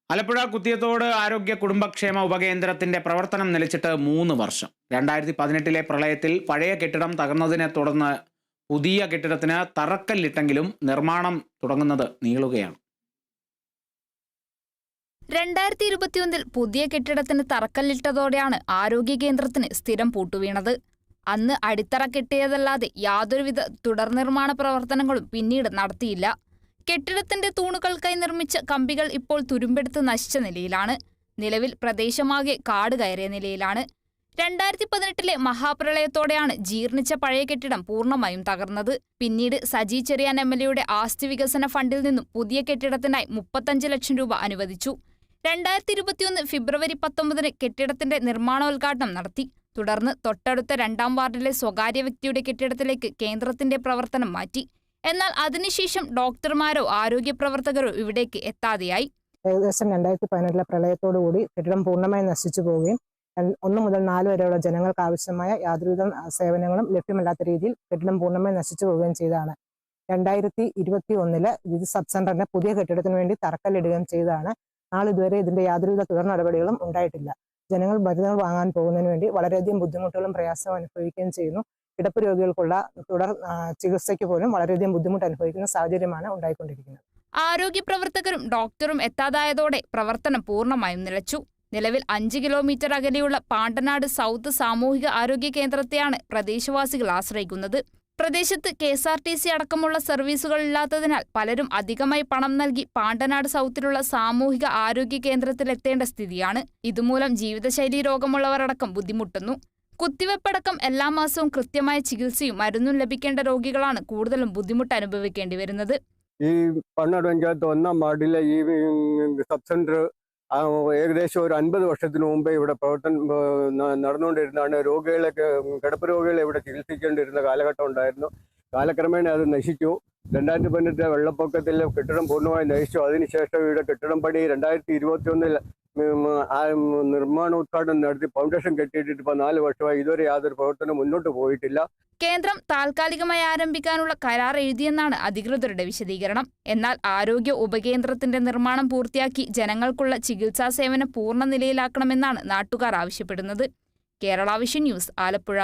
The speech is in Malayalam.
ആലപ്പുഴ കുത്തിയത്തോട് ആരോഗ്യ കുടുംബക്ഷേമ ഉപകേന്ദ്രത്തിന്റെ പ്രവർത്തനം നിലച്ചിട്ട് 3 വർഷം. 2018 പ്രളയത്തിൽ പഴയ കെട്ടിടം തകർന്നതിനെ തുടർന്ന് പുതിയ കെട്ടിടത്തിന് തറക്കല്ലിട്ടെങ്കിലും നിർമ്മാണം തുടങ്ങുന്നത് നീളുകയാണ്. 2021 പുതിയ കെട്ടിടത്തിന് തറക്കല്ലിട്ടതോടെയാണ് ആരോഗ്യ കേന്ദ്രത്തിന് സ്ഥിരം പൂട്ടുവീണത്. അന്ന് അടിത്തറ കെട്ടിയതല്ലാതെ യാതൊരുവിധ തുടർനിർമ്മാണ പ്രവർത്തനങ്ങളും പിന്നീട് നടത്തിയില്ല. കെട്ടിടത്തിന്റെ തൂണുകൾക്കായി നിർമ്മിച്ച കമ്പികൾ ഇപ്പോൾ തുരുമ്പെടുത്ത് നശിച്ച നിലയിലാണ്. നിലവിൽ പ്രദേശമാകെ കാട് കയറിയ നിലയിലാണ്. 2018 മഹാപ്രളയത്തോടെയാണ് ജീർണിച്ച പഴയ കെട്ടിടം പൂർണ്ണമായും തകർന്നത്. പിന്നീട് സജി ചെറിയാൻ MLA ആസ്തി വികസന ഫണ്ടിൽ നിന്നും പുതിയ കെട്ടിടത്തിനായി 35 ലക്ഷം രൂപ അനുവദിച്ചു. 2021 ഫെബ്രുവരി 19 കെട്ടിടത്തിന്റെ നിർമ്മാണോദ്ഘാടനം നടത്തി. തുടർന്ന് തൊട്ടടുത്ത 2ാം വാർഡിലെ സ്വകാര്യ വ്യക്തിയുടെ കെട്ടിടത്തിലേക്ക് കേന്ദ്രത്തിന്റെ പ്രവർത്തനം മാറ്റി. എന്നാൽ അതിനുശേഷം ഡോക്ടർമാരോ ആരോഗ്യ പ്രവർത്തകരോ ഇവിടേക്ക് എത്താതെയായി. ഏകദേശം 2018 പ്രളയത്തോടുകൂടി കെട്ടിടം പൂർണ്ണമായി നശിച്ചു പോവുകയും 1 മുതൽ 4 വരെയുള്ള ജനങ്ങൾക്ക് ആവശ്യമായ യാതൊരുവിധ സേവനങ്ങളും ലഭ്യമല്ലാത്ത രീതിയിൽ കെട്ടിടം പൂർണ്ണമായി നശിച്ചു പോവുകയും ചെയ്തതാണ്. 2021 ഇത് സബ് സെന്ററിന്റെ പുതിയ കെട്ടിടത്തിന് വേണ്ടി തറക്കല്ലിടുകയും ചെയ്തതാണ്. നാളിതുവരെ ഇതിന്റെ യാതൊരുവിധ തുടർ നടപടികളും ഉണ്ടായിട്ടില്ല. ജനങ്ങൾ മരുന്നുകൾ വാങ്ങാൻ പോകുന്നതിന് വേണ്ടി വളരെയധികം ബുദ്ധിമുട്ടുകളും പ്രയാസവും അനുഭവിക്കുകയും ചെയ്യുന്നു. കിടപ്പ് രോഗികൾക്കുള്ള തുടർ ചികിത്സയ്ക്ക് പോലും വളരെയധികം ബുദ്ധിമുട്ട് അനുഭവിക്കുന്ന സാഹചര്യമാണ് ഉണ്ടായിക്കൊണ്ടിരിക്കുന്നത്. ആരോഗ്യ പ്രവർത്തകരും ഡോക്ടറും എത്താതായതോടെ പ്രവർത്തനം പൂർണ്ണമായും നിലച്ചു. നിലവിൽ 5 കിലോമീറ്റർ അകലെയുള്ള പാണ്ടനാട് സൗത്ത് സാമൂഹിക ആരോഗ്യ കേന്ദ്രത്തെയാണ് പ്രദേശവാസികൾ ആശ്രയിക്കുന്നത്. പ്രദേശത്ത് KSRTC അടക്കമുള്ള സർവീസുകൾ ഇല്ലാത്തതിനാൽ പലരും അധികമായി പണം നൽകി പാണ്ടനാട് സൗത്തിലുള്ള സാമൂഹിക ആരോഗ്യ കേന്ദ്രത്തിലെത്തേണ്ട സ്ഥിതിയാണ്. ഇതുമൂലം ജീവിതശൈലി രോഗമുള്ളവരടക്കം ബുദ്ധിമുട്ടുന്നു. കുത്തിവെപ്പടക്കം എല്ലാ മാസവും കൃത്യമായ ചികിത്സയും മരുന്നും ലഭിക്കേണ്ട രോഗികളാണ് കൂടുതലും ബുദ്ധിമുട്ട് അനുഭവിക്കേണ്ടി വരുന്നത്. ഈ പണ്ണാട് പഞ്ചായത്ത് 1ാം വാർഡിലെ ഈ സബ് സെന്റർ ഏകദേശം ഒരു 50 വർഷത്തിന് മുമ്പേ ഇവിടെ പ്രവർത്തനം നടന്നുകൊണ്ടിരുന്നതാണ്. കിടപ്പ് രോഗികളെ ഇവിടെ ചികിത്സിക്കേണ്ടിരുന്ന കാലഘട്ടം ഉണ്ടായിരുന്നു. കാലക്രമേണ അത് നശിച്ചു. 2018 വെള്ളപ്പൊക്കത്തിൽ കെട്ടിടം പൂർണ്ണമായി നശിച്ചു. അതിനുശേഷം ഇവിടെ കെട്ടിടം പണി 2021 നിർമ്മാണോദ്ഘാടനം നടത്തി ഫൗണ്ടേഷൻ കെട്ടിയിട്ടിട്ട് ഇപ്പോൾ 4 വർഷമായി. ഇതുവരെ യാതൊരു പ്രവർത്തനം മുന്നോട്ട് പോയിട്ടില്ല. കേന്ദ്രം താൽക്കാലികമായി ആരംഭിക്കാനുള്ള കരാർ എഴുതിയെന്നാണ് അധികൃതരുടെ വിശദീകരണം. എന്നാൽ ആരോഗ്യ ഉപകേന്ദ്രത്തിന്റെ നിർമ്മാണം പൂർത്തിയാക്കി ജനങ്ങൾക്കുള്ള ചികിത്സാ സേവനം പൂർണ്ണ നിലയിലാക്കണമെന്നാണ് നാട്ടുകാർ ആവശ്യപ്പെടുന്നത്. Kerala vision news, Alappuzha.